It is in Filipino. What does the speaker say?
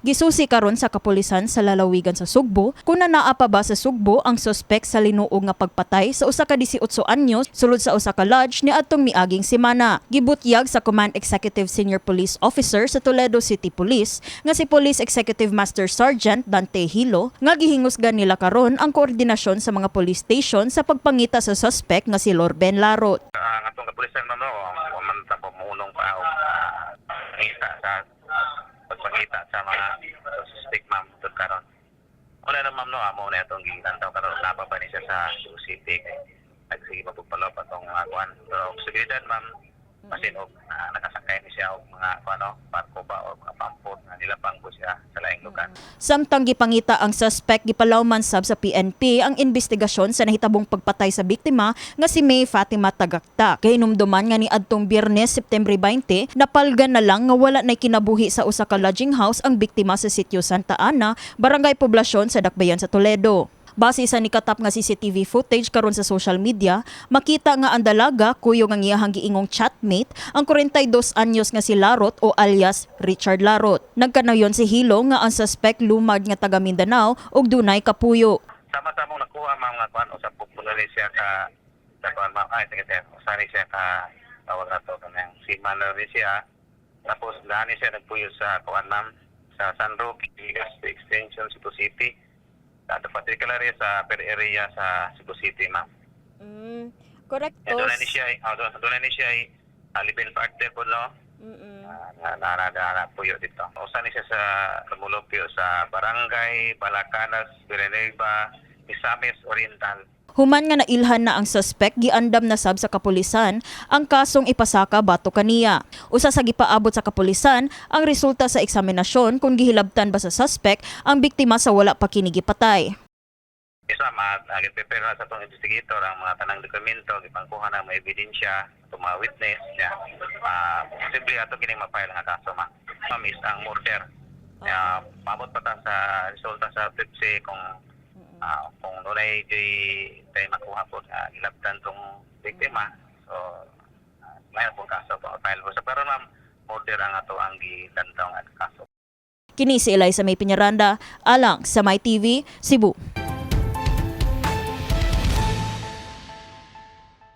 Gisusi karon sa kapulisan sa lalawigan sa Sugbo kung naa pa ba sa Sugbo ang suspek sa linuog nga pagpatay sa usa ka 18 anyos sulod sa usa ka lodge niadtong miaging semana. Gibutyag sa Command Executive Senior Police Officer sa Toledo City Police nga si Police Executive Master Sergeant Dante Hilo nga gihingusgan nila karon ang koordinasyon sa mga police station sa pagpangita sa suspek nga si Lorben Larot. Ang atong kapulisan ma'am no, man ta pamunong pa og pagpangita sa mga suspect ma'am tud karon. Wala na ma'am no, amo na itong gilantaw karon napa pa ni siya sa Cebu City kay nagsige mapagpalop atong kuan. Pero seguridad ma'am masin og nakasakay ni siya og mga ano barko ba o mga pampot nga nilapang ko siya sa laing lugar. Samtang gipangita ang suspect, gipalawman sab sa PNP ang investigasyon sa nahitabong pagpatay sa biktima nga si May Fatima Tagakta. Kay hinumduman nga ni adtong Biyernes, September 20, napalgan na lang nga wala nay kinabuhi sa usa ka lodging house ang biktima sa sitio Santa Ana, Barangay Poblasyon sa Dakbayan sa Toledo. Base sa nikatap nga CCTV footage karon sa social media, makita nga ang dalaga kuyo nga iyahang giingong chatmate ang 42 anyos nga si Larot o alias Richard Larot. Nagkanayon si Hilo nga ang suspect lumad nga taga Mindanao ug dunay kapuyo. Sama-samong nakuha mga kuan usab popular siya ka kuan ma'am ay sige usari siya ka tawag nato kanang si Manor siya. Tapos dani siya nagpuyo sa kuan ma'am sa San Roque Legazpi Extension Cebu City. Ato particularly sa per area sa Cebu City ma'am. Correct. Doon na ni siya, living partner po no. Puyo dito. Usa ni siya sa lumulupyo sa Barangay Balacanas, Villanueva, Misamis Oriental. Human nga nailhan na ang suspect, giandam na sab sa kapulisan ang kasong ipasaka bato kaniya. Usa sa gipaabot sa kapulisan ang resulta sa eksaminasyon kung gihilabtan ba sa suspect ang biktima sa wala pa kini gipatay. Isa nag-prepare na sa itong investigator ang mga tanang dokumento, gipangkuha ng mga ebidensya, itong mga witness niya. Posible ato kining mapile nga kaso ma'am. Ma'am is ang murder. Maabot pa ta sa resulta sa autopsy kung nulay tayo makuha po ilabtan tong biktima. So, may po kaso po. File po sa pero ma'am, murder ang ato ang gilantaw nga kaso. Kini si Eliza May Piñaranda, alang sa My TV, Cebu.